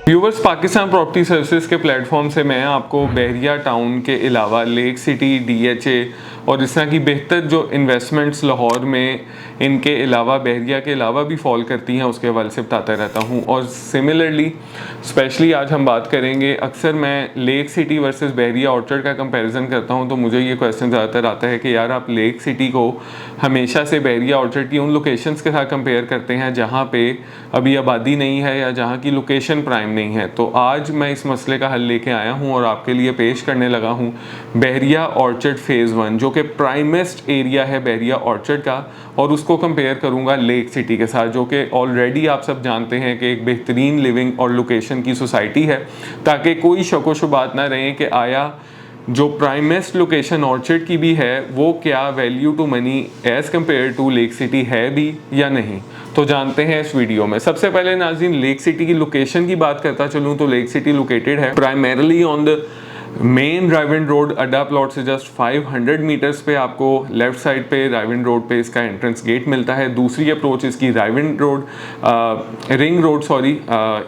Viewers, Pakistan property services के platform से मैं आपको बहरिया टाउन के अलावा लेक सिटी, डीएचए और इस तरह की बेहतर जो इन्वेस्टमेंट्स लाहौर में इनके अलावा बहरिया के अलावा भी फॉल करती हैं उसके हवाले से बताता रहता हूं। और सिमिलरली स्पेशली आज हम बात करेंगे, अक्सर मैं लेक सिटी वर्सेस बहरिया ऑर्चर्ड का कंपैरिजन करता हूं तो मुझे ये क्वेश्चन ज़्यादातर आता है कि यार आप लेक सिटी को हमेशा से बहरिया ऑर्चर्ड की उन लोकेशंस के साथ कंपेयर करते हैं जहाँ पे अभी आबादी नहीं है या जहाँ की लोकेशन प्राइम नहीं है। तो आज मैं इस मसले का हल लेके आया हूँ और आपके लिए पेश करने लगा हूँ बहरिया ऑर्चर्ड फेज़ 1 जो कि प्राइमेस्ट एरिया है बहरिया ऑर्चर्ड का, और उसको कंपेयर करूँगा लेक सिटी के साथ जो कि ऑलरेडी आप सब जानते हैं कि एक बेहतरीन लिविंग और लोकेशन की सोसाइटी है, ताकि कोई शक व शुबात ना रहे कि आया जो प्राइमेस्ट लोकेशन ऑर्चर्ड की भी है वो क्या value to money as compare to lake city है भी या नहीं। तो जानते हैं इस वीडियो में। सबसे पहले नाज़रीन लेक सिटी की लोकेशन की बात करता चलूँ तो लेक सिटी लोकेटेड है primarily on the main Raiwind road. Adda plot से जस्ट 500 मीटर्स पे आपको लेफ्ट साइड पे राइविंड रोड पे इसका एंट्रेंस गेट मिलता है। दूसरी अप्रोच इसकी राइविंड रोड रिंग रोड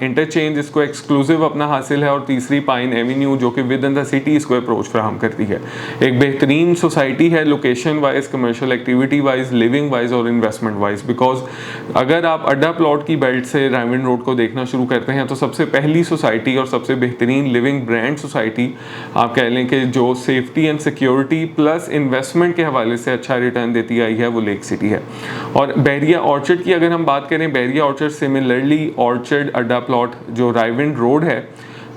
इंटरचेंज इसको एक्सक्लूसिव अपना हासिल है, और तीसरी पाइन एवेन्यू जो कि विद इन द सिटी इसको अप्रोच फराहम करती है। एक बेहतरीन सोसाइटी है location wise, commercial activity wise, living wise और इन्वेस्टमेंट वाइज। बिकॉज अगर आप अड्डा प्लॉट की बेल्ट से राइविंड रोड को देखना शुरू करते हैं तो सबसे पहली सोसाइटी और सबसे बेहतरीन लिविंग ब्रांड सोसाइटी आप कह लें कि जो safety and security plus investment के हवाले से अच्छा रिटर्न देती आई है वो लेक सिटी है। और बहरिया ऑर्चर्ड की अगर हम बात करें, बहरिया ऑर्चर्ड सिमिलरली ऑर्चर्ड अड्डा प्लॉट जो राइविंड रोड है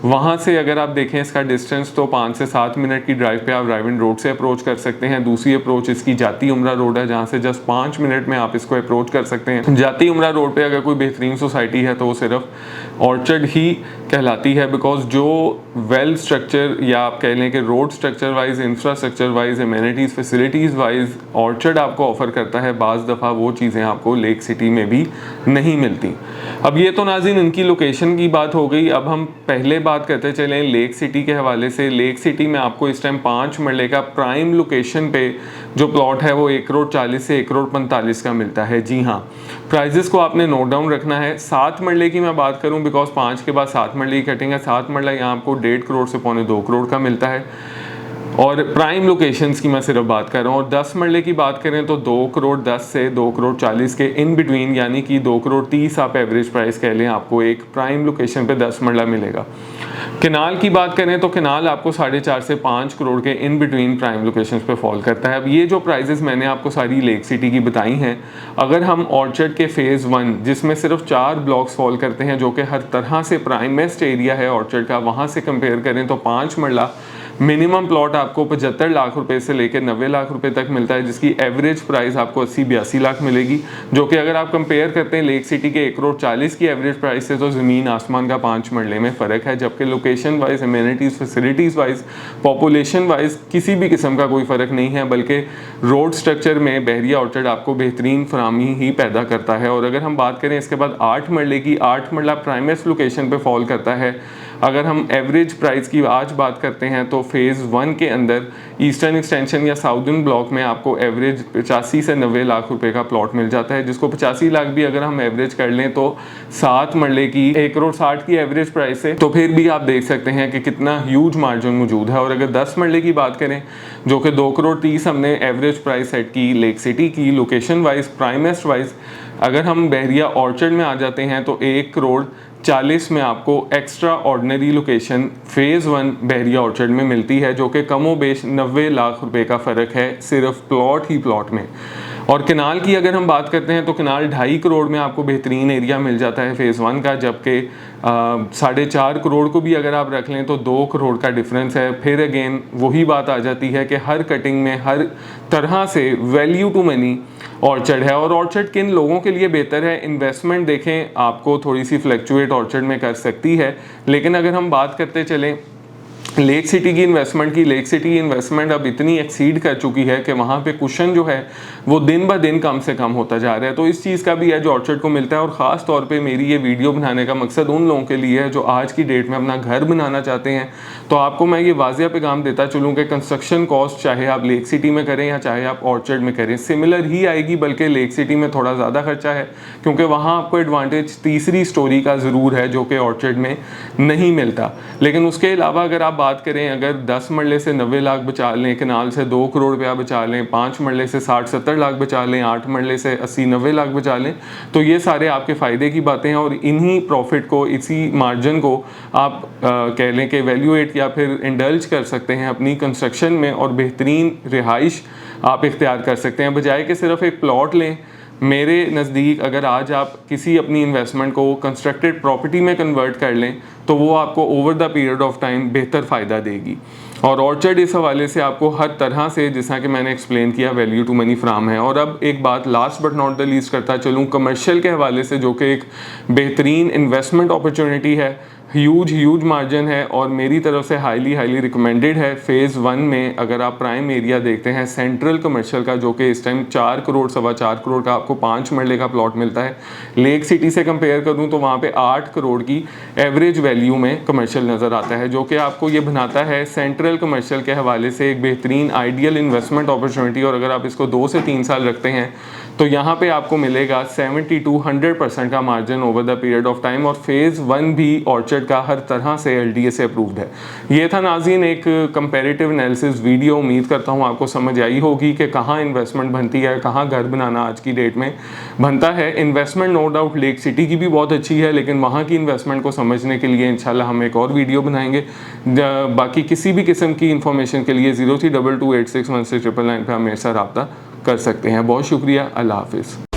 वहाँ से अगर आप देखें इसका डिस्टेंस तो 5 से 7 मिनट की ड्राइव पे आप राइविंड रोड से अप्रोच कर सकते हैं। दूसरी अप्रोच इसकी जाती उमरा रोड है जहाँ से जस्ट 5 मिनट में आप इसको अप्रोच कर सकते हैं। जाती उमरा रोड पे अगर कोई बेहतरीन सोसाइटी है तो वो सिर्फ ऑर्चर्ड ही कहलाती है, बिकॉज जो वेल स्ट्रक्चर या आप कह लें कि road structure wise, infrastructure wise, amenities facilities wise orchard आपको ऑफर करता है, बाज़ दफ़ा वो चीज़ें आपको लेक सिटी में भी नहीं मिलती। अब ये तो नाज़रीन इनकी लोकेशन की बात हो गई। अब हम पहले बात करते चलें लेक सिटी के हवाले से। लेक सिटी में आपको इस टाइम 5 मरले का प्राइम लोकेशन पे जो प्लॉट है वो 1,40,00,000 से 1,45,00,000 का मिलता है। जी हाँ, प्राइजेस को आपने नोट डाउन रखना है। 7 मरले की मैं बात करूं बिकॉज 5 के बाद 7 मरले की कटिंग है। 7 मरला यहाँ आपको 1.5 करोड़ से 2.25 करोड़ का मिलता है, और प्राइम लोकेशंस की मैं सिर्फ बात कर रहा हूँ। और 10 मरले की बात करें तो 2 करोड़ 10 से 2 करोड़ 40 के इन बिटवीन, यानी कि 2 करोड़ 30 आप एवरेज प्राइस कह लें, आपको एक प्राइम लोकेशन पे 10 मरला मिलेगा। केनाल की बात करें तो केनाल आपको 4.5 से 5 करोड़ के इन बिटवीन प्राइम लोकेशंस पे फॉल करता है। अब ये जो प्राइजेस मैंने आपको सारी लेक सिटी की बताई हैं, अगर हम ऑर्चर्ड के फेज़ 1 जिसमें सिर्फ 4 ब्लॉक्स फॉल करते हैं जो कि हर तरह से प्राइमेस्ट एरिया है ऑर्चर्ड का, वहाँ से कंपेयर करें तो 5 मरला मिनिमम प्लॉट आपको 75 लाख रुपए से लेकर 90 लाख रुपए तक मिलता है, जिसकी एवरेज प्राइस आपको 80-82 लाख मिलेगी, जो कि अगर आप कंपेयर करते हैं लेक सिटी के 1,40,00,000 की एवरेज प्राइस से तो ज़मीन आसमान का 5 मरले में फ़र्क है। जबकि location wise, amenities facilities wise, population wise किसी भी किस्म का कोई फ़र्क नहीं है, बल्कि रोड स्ट्रक्चर में बहरिया ऑर्चर्ड आपको बेहतरीन फराहमी ही पैदा करता है। और अगर हम बात करें इसके बाद 8 मरले की, 8 मरला प्राइमेस्ट लोकेशन पर फॉल करता है। अगर हम एवरेज प्राइस की आज बात करते हैं तो फेज़ 1 के अंदर ईस्टर्न एक्सटेंशन या साउदर्न ब्लॉक में आपको एवरेज 85 से 90 लाख रुपए का प्लॉट मिल जाता है, जिसको 85 लाख भी अगर हम एवरेज कर लें तो 7 मरले की 1 करोड़ 60 की एवरेज प्राइस है, तो फिर भी आप देख सकते हैं कि कितना ह्यूज मार्जिन मौजूद है। और अगर 10 मरले की बात करें जो कि 2 करोड़ 30 हमने एवरेज प्राइस सेट की लेक सिटी की लोकेशन वाइज, प्राइमेस्ट वाइज, अगर हम बहरिया ऑर्चर्ड में आ जाते हैं तो 1 करोड़ 40 में आपको एक्स्ट्रा ऑर्डिनरी लोकेशन फेज़ 1 बहरिया ऑर्चर्ड में मिलती है, जो कि कमो बेश 90 लाख रुपए का फ़र्क है सिर्फ प्लॉट ही प्लॉट में। और केनाल की अगर हम बात करते हैं तो केनाल 2.5 करोड़ में आपको बेहतरीन एरिया मिल जाता है फेज़ 1 का, जबकि 4.5 करोड़ को भी अगर आप रख लें तो 2 करोड़ का डिफरेंस है। फिर अगेन वही बात आ जाती है कि हर कटिंग में हर तरह से वैल्यू टू मनी ऑर्चर्ड है। और ऑर्चर्ड किन लोगों के लिए बेहतर है, इन्वेस्टमेंट देखें आपको थोड़ी सी फ्लक्चुएट ऑर्चर्ड में कर सकती है, लेकिन अगर हम बात करते चलें लेक सिटी की इन्वेस्टमेंट अब इतनी एक्सीड कर चुकी है कि वहाँ पे कुशन जो है वो दिन ब दिन कम से कम होता जा रहा है। तो इस चीज़ का भी एज ऑर्चर्ड को मिलता है। और ख़ास तौर पे मेरी ये वीडियो बनाने का मकसद उन लोगों के लिए है जो आज की डेट में अपना घर बनाना चाहते हैं। तो आपको मैं ये वाजिया पैगाम देता चलूँ कि कंस्ट्रक्शन कॉस्ट चाहे आप लेक सिटी में करें या चाहे आप ऑर्चर्ड में करें सिमिलर ही आएगी, बल्कि लेक सिटी में थोड़ा ज़्यादा खर्चा है क्योंकि वहाँ आपको एडवांटेज तीसरी स्टोरी का ज़रूर है जो कि ऑर्चर्ड में नहीं मिलता। लेकिन उसके अलावा अगर आप बात करें, अगर 10 मरले से 90 लाख बचा लें, कनाल से 2 करोड़ रुपया बचा लें, 5 मरले से 60-70 लाख बचा लें, 8 मरले से 80-90 लाख बचा लें, तो ये सारे आपके फ़ायदे की बातें हैं। और इन्हीं प्रॉफिट को, इसी मार्जिन को आप कह लें कि वैल्यूएट या फिर इंडल्ज कर सकते हैं अपनी कंस्ट्रक्शन में और बेहतरीन रिहाइश आप इख्तियार कर सकते हैं, बजाय कि सिर्फ एक प्लॉट लें। मेरे नज़दीक अगर आज आप किसी अपनी इन्वेस्टमेंट को कंस्ट्रक्टेड प्रॉपर्टी में कन्वर्ट कर लें तो वो आपको over the period of time बेहतर फ़ायदा देगी। और ऑर्चर्ड इस हवाले से आपको हर तरह से, जैसा कि मैंने एक्सप्लेन किया, वैल्यू टू मनी फ्राम है। और अब एक बात last but not the least करता चलूँ कमर्शियल के हवाले से, जो कि एक बेहतरीन इन्वेस्टमेंट अपॉर्चुनिटी है, ह्यूज मार्जिन है और मेरी तरफ से हाईली रिकमेंडेड है। फ़ेज़ 1 में अगर आप प्राइम एरिया देखते हैं सेंट्रल कमर्शियल का, जो कि इस टाइम 4 करोड़ 4.25 करोड़ का आपको 5 मरले का प्लॉट मिलता है। लेक सिटी से कंपेयर करूं तो वहाँ पे 8 करोड़ की एवरेज वैल्यू में कमर्शियल नज़र आता है, जो कि आपको ये बनाता है सेंट्रल कमर्शियल के हवाले से एक बेहतरीन आइडियल इन्वेस्टमेंट अपॉर्चुनिटी। और अगर आप इसको 2 से 3 साल रखते हैं तो यहाँ पे आपको मिलेगा 70-100% का margin over the period of time. और फ़ेज़ 1 भी ऑर्चर्ड का हर तरह से LDA से अप्रूव्ड है। ये था नाज़रीन एक कंपैरेटिव एनालिसिस वीडियो। उम्मीद करता हूँ आपको समझ आई होगी कि कहाँ इन्वेस्टमेंट बनती है, कहाँ घर बनाना आज की डेट में बनता है। Investment no doubt lake city की भी बहुत अच्छी है, लेकिन वहाँ की इन्वेस्टमेंट को समझने के लिए इंशाल्लाह हम एक और वीडियो बनाएंगे। बाकी किसी भी किस्म की इंफॉर्मेशन के लिए 0322861699 पर आप मेरे साथ रब्ता कर सकते हैं। बहुत शुक्रिया। अल्लाह हाफिज़।